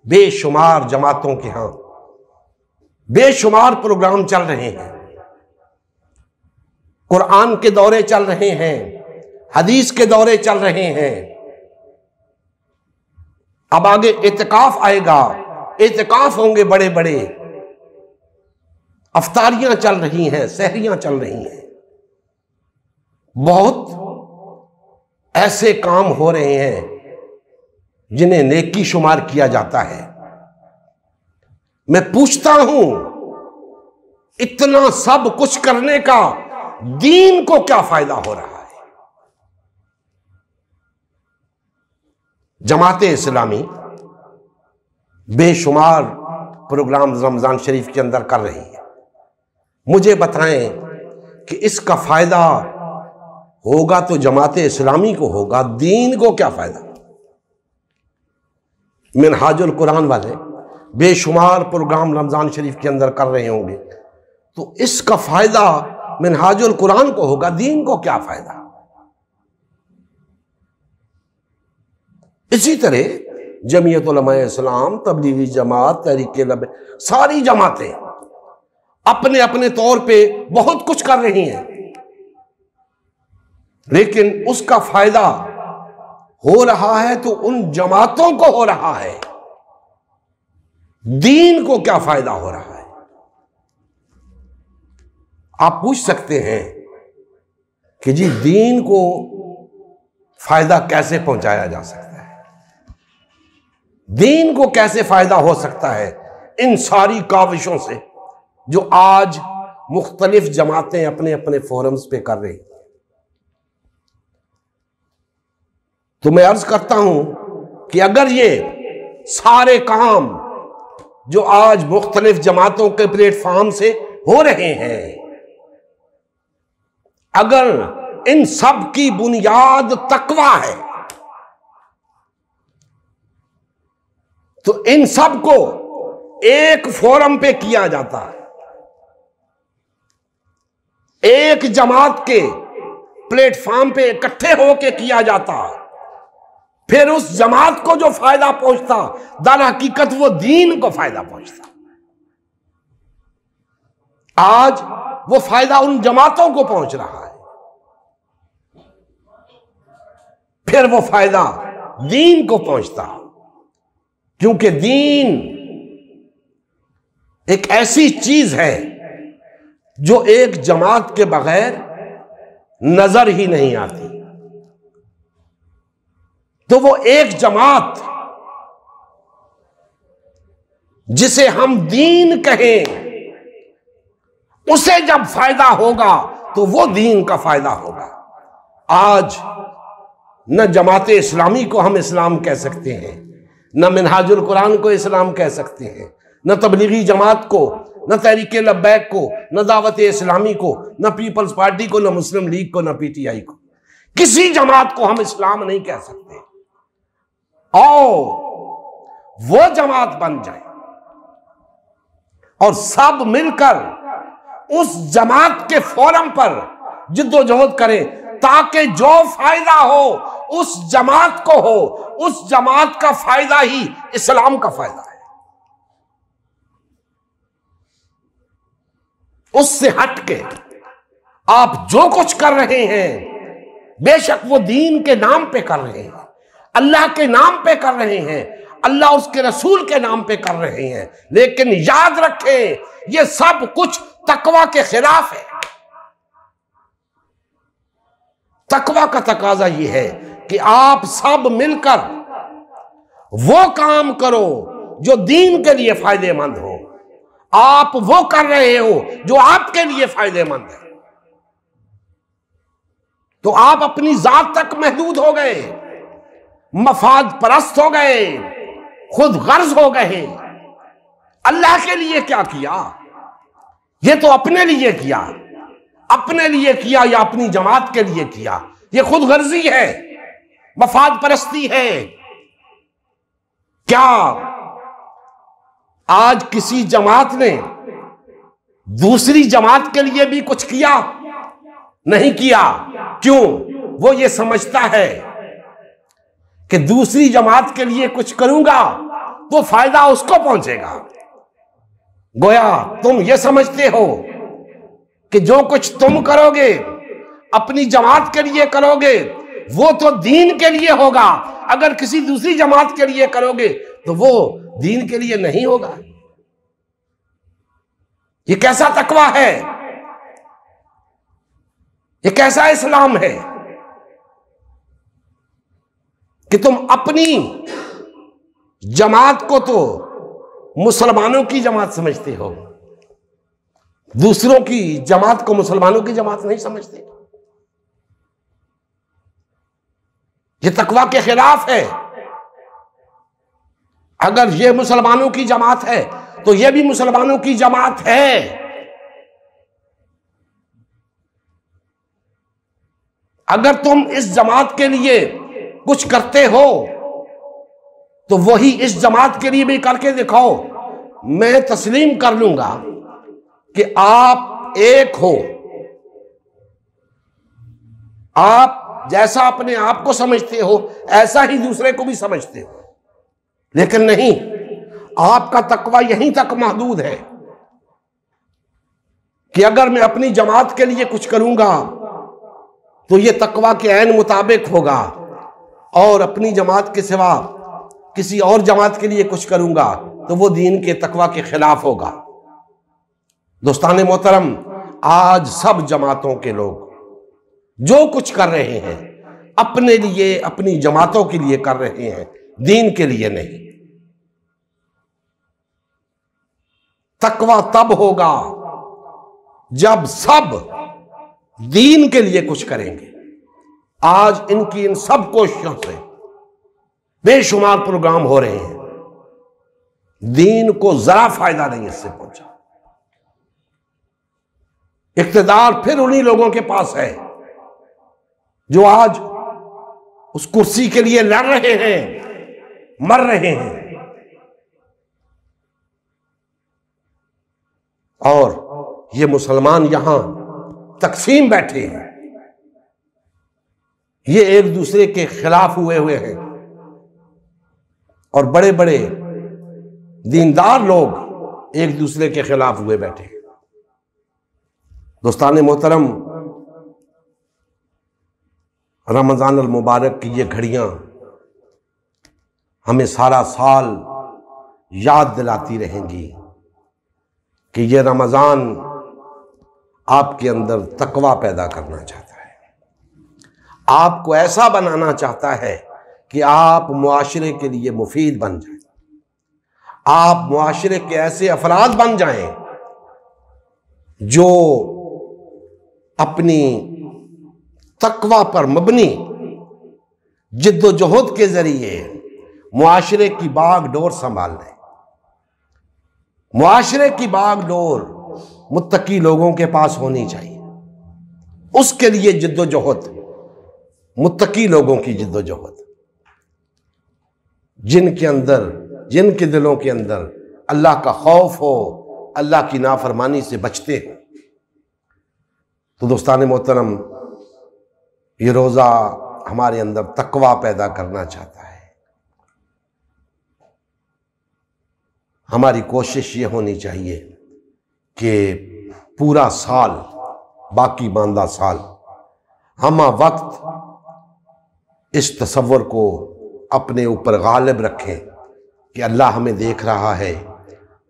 بے شمار جماعتوں کے ہاں بے شمار پروگرام چل رہے ہیں، قرآن کے دورے چل رہے ہیں، حدیث کے دورے چل رہے ہیں، اب آگے اعتکاف آئے گا، اعتکاف ہوں گے بڑے بڑے، افطاریاں چل رہی ہیں، سحریاں چل رہی ہیں، بہت ایسے کام ہو رہے ہیں جنہیں نیکی شمار کیا جاتا ہے۔ میں پوچھتا ہوں، اتنا سب کچھ کرنے کا دین کو کیا فائدہ ہو رہا ہے؟ جماعت اسلامی بے شمار پروگرام رمضان شریف کے اندر کر رہی ہے، مجھے بتائیں کہ اس کا فائدہ ہوگا تو جماعت اسلامی کو ہوگا، دین کو کیا فائدہ؟ منہاج القرآن والے بے شمار پروگرام رمضان شریف کے اندر کر رہے ہوں گے، تو اس کا فائدہ منہاج القرآن کو ہوگا، دین کو کیا فائدہ؟ اسی طرح جمعیت علماء اسلام، تبلیغی جماعت، تحریک لبیک، ساری جماعتیں اپنے اپنے طور پہ بہت کچھ کر رہی ہیں، لیکن اس کا فائدہ ہو رہا ہے تو ان جماعتوں کو ہو رہا ہے، دین کو کیا فائدہ ہو رہا ہے؟ آپ پوچھ سکتے ہیں کہ جی دین کو فائدہ کیسے پہنچایا جا سکتا ہے؟ دین کو کیسے فائدہ ہو سکتا ہے ان ساری کاوشوں سے جو آج مختلف جماعتیں اپنے اپنے فورمز پہ کر رہی ہیں؟ تو میں عرض کرتا ہوں کہ اگر یہ سارے کام جو آج مختلف جماعتوں کے پلیٹ فارم سے ہو رہے ہیں، اگر ان سب کی بنیاد تقویٰ ہے تو ان سب کو ایک فورم پہ کیا جاتا ہے، ایک جماعت کے پلیٹ فارم پہ اکٹھے ہو کے کیا جاتا، پھر اس جماعت کو جو فائدہ پہنچتا در حقیقت وہ دین کو فائدہ پہنچتا۔ آج وہ فائدہ ان جماعتوں کو پہنچ رہا ہے، پھر وہ فائدہ دین کو پہنچتا۔ کیونکہ دین ایک ایسی چیز ہے جو ایک جماعت کے بغیر نظر ہی نہیں آتی. تو وہ ایک جماعت جسے ہم دین کہیں، اسے جب فائدہ ہوگا تو وہ دین کا فائدہ ہوگا. آج نہ جماعت اسلامی کو ہم اسلام کہہ سکتے ہیں، نہ منہاج القرآن کو اسلام کہہ سکتے ہیں، نہ تبلیغی جماعت کو، نہ تحریک لبیک کو، نہ دعوت اسلامی کو، نہ پیپلز پارٹی کو، نہ مسلم لیگ کو، نہ پی ٹی آئی کو. کسی جماعت کو ہم اسلام نہیں کہہ سکتے. اور وہ جماعت بن جائے اور سب مل کر اس جماعت کے فورم پر جد و جہد کریں تاکہ جو فائدہ ہو اس جماعت کو ہو. اس جماعت کا فائدہ ہی اسلام کا فائدہ ہے. اس سے ہٹ کے آپ جو کچھ کر رہے ہیں بے شک وہ دین کے نام پہ کر رہے ہیں، اللہ کے نام پہ کر رہے ہیں، اللہ اس کے رسول کے نام پہ کر رہے ہیں، لیکن یاد رکھیں یہ سب کچھ تقویٰ کے خلاف ہے. تقویٰ کا تقاضا یہ ہے کہ آپ سب مل کر وہ کام کرو جو دین کے لیے فائدے مند ہو. آپ وہ کر رہے ہو جو آپ کے لیے فائدے مند ہے، تو آپ اپنی ذات تک محدود ہو گئے، مفاد پرست ہو گئے، خود غرض ہو گئے. اللہ کے لیے کیا کیا؟ یہ تو اپنے لیے کیا. اپنے لیے کیا یا اپنی جماعت کے لیے کیا؟ یہ خود غرضی ہے، مفاد پرستی ہے. کیا آج کسی جماعت نے دوسری جماعت کے لیے بھی کچھ کیا؟ نہیں کیا. کیوں؟ وہ یہ سمجھتا ہے کہ دوسری جماعت کے لیے کچھ کروں گا تو فائدہ اس کو پہنچے گا. گویا تم یہ سمجھتے ہو کہ جو کچھ تم کرو گے اپنی جماعت کے لیے کرو گے وہ تو دین کے لیے ہوگا، اگر کسی دوسری جماعت کے لیے کرو گے تو وہ دین کے لیے نہیں ہوگا. یہ کیسا تقویٰ ہے؟ یہ کیسا اسلام ہے کہ تم اپنی جماعت کو تو مسلمانوں کی جماعت سمجھتے ہو، دوسروں کی جماعت کو مسلمانوں کی جماعت نہیں سمجھتے؟ یہ تقویٰ کے خلاف ہے. اگر یہ مسلمانوں کی جماعت ہے تو یہ بھی مسلمانوں کی جماعت ہے. اگر تم اس جماعت کے لیے کچھ کرتے ہو تو وہی اس جماعت کے لیے بھی کر کے دکھاؤ. میں تسلیم کر لوں گا کہ آپ ایک ہو، آپ جیسا اپنے آپ کو سمجھتے ہو ایسا ہی دوسرے کو بھی سمجھتے ہو، لیکن نہیں، آپ کا تقویٰ یہیں تک محدود ہے کہ اگر میں اپنی جماعت کے لیے کچھ کروں گا تو یہ تقویٰ کے عین مطابق ہوگا، اور اپنی جماعت کے سوا کسی اور جماعت کے لیے کچھ کروں گا تو وہ دین کے تقویٰ کے خلاف ہوگا. دوستان محترم، آج سب جماعتوں کے لوگ جو کچھ کر رہے ہیں اپنے لیے، اپنی جماعتوں کے لیے کر رہے ہیں، دین کے لیے نہیں. تقویٰ تب ہوگا جب سب دین کے لیے کچھ کریں گے. آج ان کی ان سب کوششوں سے بے شمار پروگرام ہو رہے ہیں، دین کو ذرا فائدہ نہیں اس سے پہنچا. اقتدار پھر انہی لوگوں کے پاس ہے جو آج اس کرسی کے لیے لڑ رہے ہیں، مر رہے ہیں. اور یہ مسلمان یہاں تقسیم بیٹھے ہیں، یہ ایک دوسرے کے خلاف ہوئے ہیں، اور بڑے بڑے دیندار لوگ ایک دوسرے کے خلاف ہوئے بیٹھے ہیں. دوستان محترم، رمضان المبارک کی یہ گھڑیاں ہمیں سارا سال یاد دلاتی رہیں گی کہ یہ رمضان آپ کے اندر تقویٰ پیدا کرنا چاہتا ہے، آپ کو ایسا بنانا چاہتا ہے کہ آپ معاشرے کے لیے مفید بن جائیں، آپ معاشرے کے ایسے افراد بن جائیں جو اپنی تقویٰ پر مبنی جد و جہد کے ذریعے معاشرے کی باغ ڈور سنبھال لیں۔ معاشرے کی باغ ڈور متقی لوگوں کے پاس ہونی چاہیے، اس کے لیے جد و جہد، متقی لوگوں کی جد و جہد، جن کے دلوں کے اندر اللہ کا خوف ہو، اللہ کی نافرمانی سے بچتے ہیں۔ تو دوستان محترم، یہ روزہ ہمارے اندر تقویٰ پیدا کرنا چاہتا ہے۔ ہماری کوشش یہ ہونی چاہیے کہ پورا سال، باقی ماندہ سال، ہم وقت اس تصور کو اپنے اوپر غالب رکھیں کہ اللہ ہمیں دیکھ رہا ہے،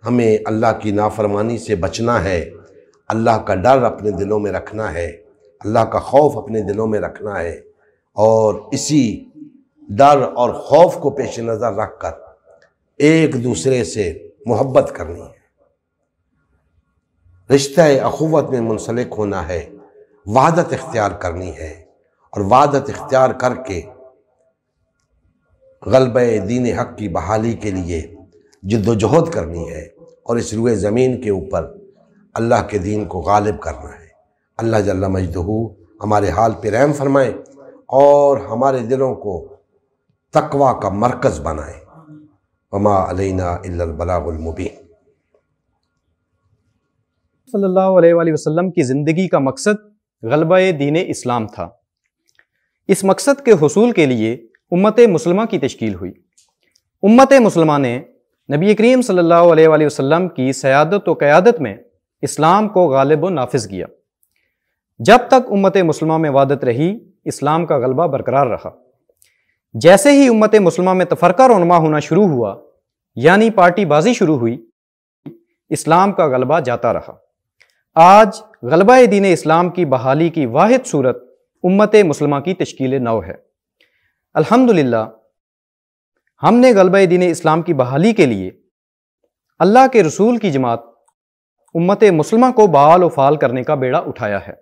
ہمیں اللہ کی نافرمانی سے بچنا ہے، اللہ کا ڈر اپنے دلوں میں رکھنا ہے، اللہ کا خوف اپنے دلوں میں رکھنا ہے، اور اسی ڈر اور خوف کو پیش نظر رکھ کر ایک دوسرے سے محبت کرنی ہے، رشتہ اخوت میں منسلک ہونا ہے، وحدت اختیار کرنی ہے، اور وحدت اختیار کر کے غلبہ دین حق کی بحالی کے لیے جد و جہد کرنی ہے، اور اس روئے زمین کے اوپر اللہ کے دین کو غالب کرنا ہے۔ اللہ جل مجدہ ہمارے حال پہ رحم فرمائے اور ہمارے دلوں کو تقویٰ کا مرکز بنائے۔ وما علینا الا البلاغ المبین۔ صلی اللہ علیہ وآلہ وسلم کی زندگی کا مقصد غلبہ دین اسلام تھا۔ اس مقصد کے حصول کے لیے امت مسلمہ کی تشکیل ہوئی۔ امت مسلمہ نے نبی کریم صلی اللہ علیہ وآلہ وسلم کی سیادت و قیادت میں اسلام کو غالب و نافذ کیا۔ جب تک امت مسلمہ میں وحدت رہی، اسلام کا غلبہ برقرار رہا۔ جیسے ہی امت مسلمہ میں تفرقہ رونما ہونا شروع ہوا، یعنی پارٹی بازی شروع ہوئی، اسلام کا غلبہ جاتا رہا۔ آج غلبہ دین اسلام کی بحالی کی واحد صورت امت مسلمہ کی تشکیل نو ہے۔ الحمدللہ ہم نے غلبہ دین اسلام کی بحالی کے لیے اللہ کے رسول کی جماعت امت مسلمہ کو بحال و فعال کرنے کا بیڑا اٹھایا ہے۔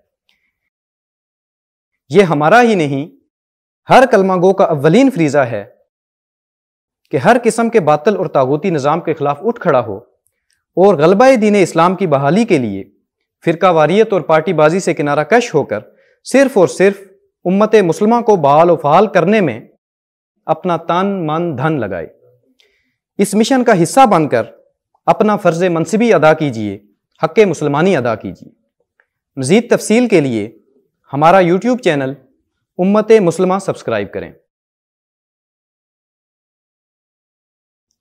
یہ ہمارا ہی نہیں، ہر کلمہ گو کا اولین فریضہ ہے کہ ہر قسم کے باطل اور طاغوتی نظام کے خلاف اٹھ کھڑا ہو، اور غلبہ دین اسلام کی بحالی کے لیے فرقہ واریت اور پارٹی بازی سے کنارہ کش ہو کر صرف اور صرف امت مسلمہ کو بحال و فعال کرنے میں اپنا تن من دھن لگائے۔ اس مشن کا حصہ بن کر اپنا فرض منصبی ادا کیجیے، حق مسلمانی ادا کیجیے۔ مزید تفصیل کے لیے ہمارا یوٹیوب چینل امت مسلمہ سبسکرائب کریں۔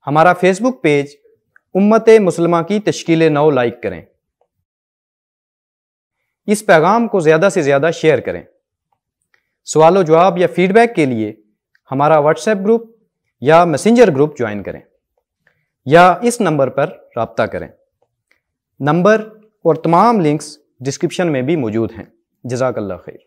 ہمارا فیس بک پیج امت مسلمہ کی تشکیل نو لائک کریں۔ اس پیغام کو زیادہ سے زیادہ شیئر کریں۔ سوال و جواب یا فیڈ بیک کے لیے ہمارا واٹس ایپ گروپ یا میسنجر گروپ جوائن کریں، یا اس نمبر پر رابطہ کریں۔ نمبر اور تمام لنکس ڈسکرپشن میں بھی موجود ہیں۔ جزاک اللہ خیر۔